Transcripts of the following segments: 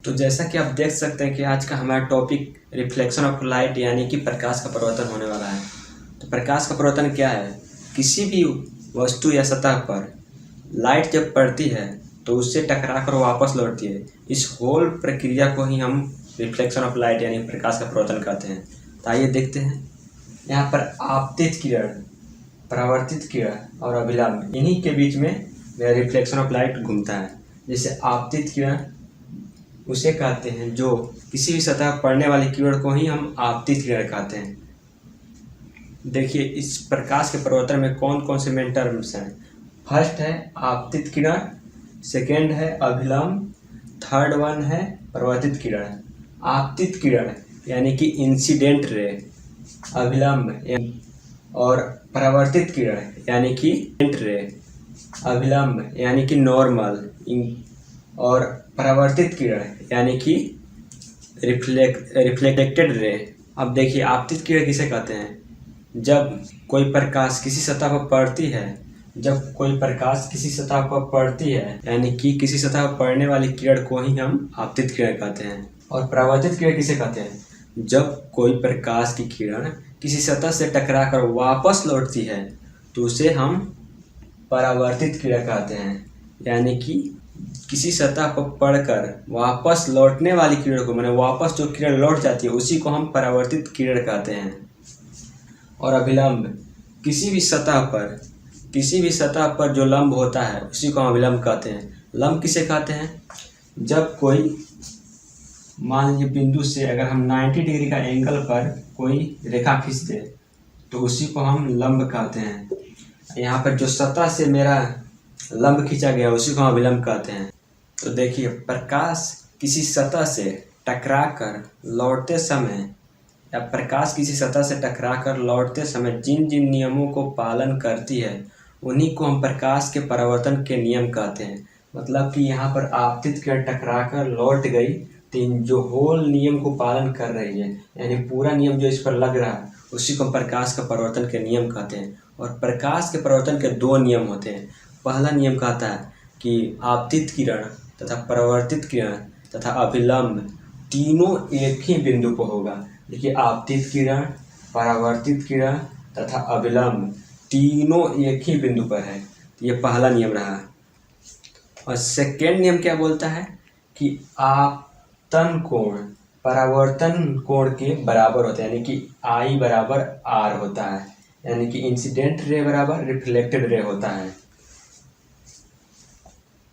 तो जैसा कि आप देख सकते हैं कि आज का हमारा टॉपिक रिफ्लेक्शन ऑफ लाइट यानी कि प्रकाश का परावर्तन होने वाला है। तो प्रकाश का परावर्तन क्या है? किसी भी वस्तु या सतह पर लाइट जब पड़ती है तो उससे टकरा कर वापस लौटती है। इस होल प्रक्रिया को ही हम रिफ्लेक्शन ऑफ लाइट यानी प्रकाश का परावर्तन कहते हैं। तो आइए देखते हैं। यहाँ पर आपतित किरण, परावर्तित किरण और अभिलंब, इन्हीं के बीच में रिफ्लेक्शन ऑफ लाइट घूमता है। जैसे आपतित किरण उसे कहते हैं जो किसी भी सतह पर पड़ने वाली किरण को ही हम आपतित किरण कहते हैं। देखिए इस प्रकाश के परावर्तन में कौन कौन से मेन टर्म्स हैं। फर्स्ट है आपतित किरण, सेकेंड है अभिलंब, थर्ड वन है परावर्तित किरण। आपतित किरण यानी कि इंसिडेंट रे, अभिलंब और परावर्तित किरण यानी कि रे, अभिलंब यानी कि नॉर्मल और परावर्तित किरण यानी कि रिफ्लेक्टेड रे। अब देखिए आपतित किरण किसे कहते हैं? जब कोई प्रकाश किसी सतह पर पड़ती है यानी कि किसी सतह पर पड़ने वाली किरण को ही हम आपतित किरण कहते हैं। और परावर्तित किरण किसे कहते हैं? जब कोई प्रकाश की किरण किसी सतह से टकराकर वापस लौटती है तो उसे हम परावर्तित किरण कहते हैं। यानी कि किसी सतह पर पड़कर वापस लौटने वाली किरण को, माने वापस जो किरण लौट जाती है उसी को हम परावर्तित किरण कहते हैं। और अभिलंब, किसी भी सतह पर जो लंब होता है उसी को हम अभिलंब कहते हैं। लंब किसे कहते हैं? जब कोई मान लीजिए बिंदु से अगर हम 90 डिग्री का एंगल पर कोई रेखा खींच दे तो उसी को हम लंब कहते हैं। यहाँ पर जो सतह से मेरा लंब खींचा गया उसी को हम अभिलंब कहते हैं। तो देखिए प्रकाश किसी सतह से टकराकर लौटते समय जिन जिन नियमों को पालन करती है उन्हीं को हम प्रकाश के परावर्तन के नियम कहते हैं। मतलब कि यहाँ पर आपतित किरण टकराकर लौट गई तो जो होल नियम को पालन कर रही है यानी पूरा नियम जो इस पर लग रहा है उसी को हम प्रकाश का परावर्तन के नियम कहते हैं। और प्रकाश के परावर्तन के दो नियम होते हैं। पहला नियम कहता है कि आपतित किरण तथा परावर्तित किरण तथा अभिलंब तीनों एक ही बिंदु पर होगा। देखिए आपतित किरण, परावर्तित किरण तथा अभिलंब तीनों एक ही बिंदु पर है। ये पहला नियम रहा। और सेकेंड नियम क्या बोलता है कि आपतन कोण परावर्तन कोण के बराबर होता है, यानी कि I बराबर R होता है, यानी कि इंसिडेंट रे बराबर रिफ्लेक्टेड रे होता है।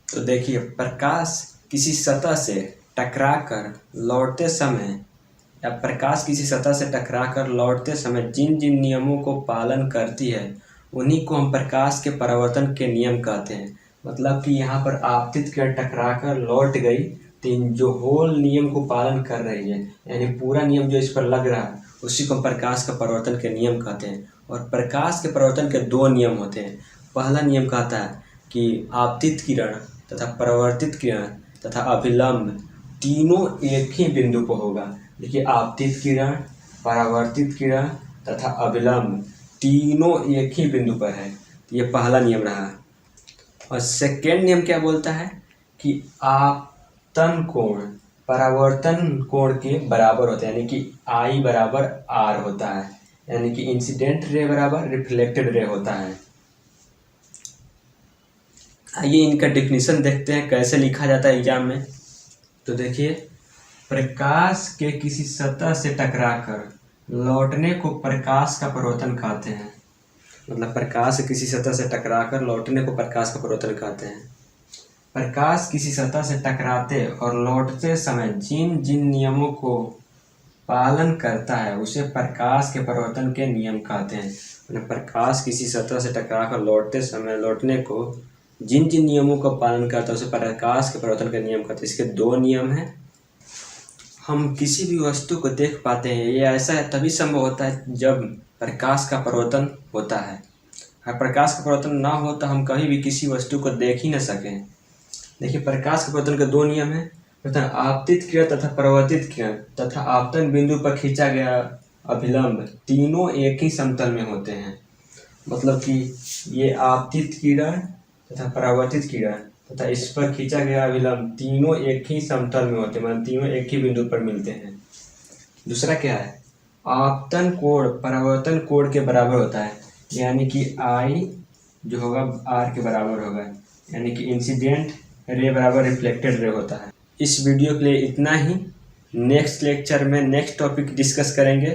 तो देखिए प्रकाश किसी सतह से टकराकर लौटते समय जिन जिन नियमों को पालन करती है उन्हीं को हम प्रकाश के परावर्तन के नियम कहते हैं। मतलब कि यहाँ पर आपतित किरण टकराकर लौट गई तो जो होल नियम को पालन कर रही है यानी पूरा नियम जो इस पर लग रहा है उसी को हम प्रकाश का परावर्तन के नियम कहते हैं। और प्रकाश के परावर्तन के दो नियम होते हैं। पहला नियम कहता है कि आपतित किरण तथा परावर्तित किरण तथा अभिलंब तीनों एक ही बिंदु पर होगा। देखिए आपतित किरण, परावर्तित किरण तथा अभिलंब तीनों एक ही बिंदु पर है। ये पहला नियम रहा। और सेकेंड नियम क्या बोलता है कि आपतन कोण परावर्तन कोण के बराबर होता है, यानी कि I बराबर R होता है, यानी कि इंसिडेंट रे बराबर रिफ्लेक्टेड रे होता है। आइए इनका डेफिनेशन देखते हैं कैसे लिखा जाता है एग्जाम में। तो देखिए प्रकाश के किसी सतह से टकराकर लौटने को प्रकाश का परावर्तन कहते हैं। मतलब प्रकाश किसी सतह से टकराकर लौटने को प्रकाश का परावर्तन कहते हैं। प्रकाश किसी सतह से टकराते और लौटते समय जिन जिन नियमों को पालन करता है उसे प्रकाश के परावर्तन के नियम कहते हैं। मतलब प्रकाश किसी सतह से टकराकर लौटने को जिन जिन नियमों का पालन करता है उसे प्रकाश के परावर्तन के नियम कहते हैं। इसके दो नियम हैं। हम किसी भी वस्तु को देख पाते हैं, ये ऐसा तभी संभव होता है जब प्रकाश का परावर्तन होता है। अगर प्रकाश का परावर्तन ना हो तो हम कभी भी किसी वस्तु को देख ही न सकें। देखिए प्रकाश के परावर्तन के दो नियम हैं। आपतित किरण तथा परावर्तित किरण तथा आपतन बिंदु पर खींचा गया अभिलंब तीनों एक ही समतल में होते हैं। मतलब कि ये आपतित किरण तथा परावर्तित किरण तथा इस पर खींचा गया अभिलंब तीनों एक ही समतल में होते हैं, मतलब तीनों एक ही बिंदु पर मिलते हैं। दूसरा क्या है, आपतन कोण परावर्तन कोण के बराबर होता है, यानी कि I जो होगा R के बराबर होगा, यानी कि इंसिडेंट रे बराबर रिफ्लेक्टेड रे होता है। इस वीडियो के लिए इतना ही। नेक्स्ट लेक्चर में नेक्स्ट टॉपिक डिस्कस करेंगे।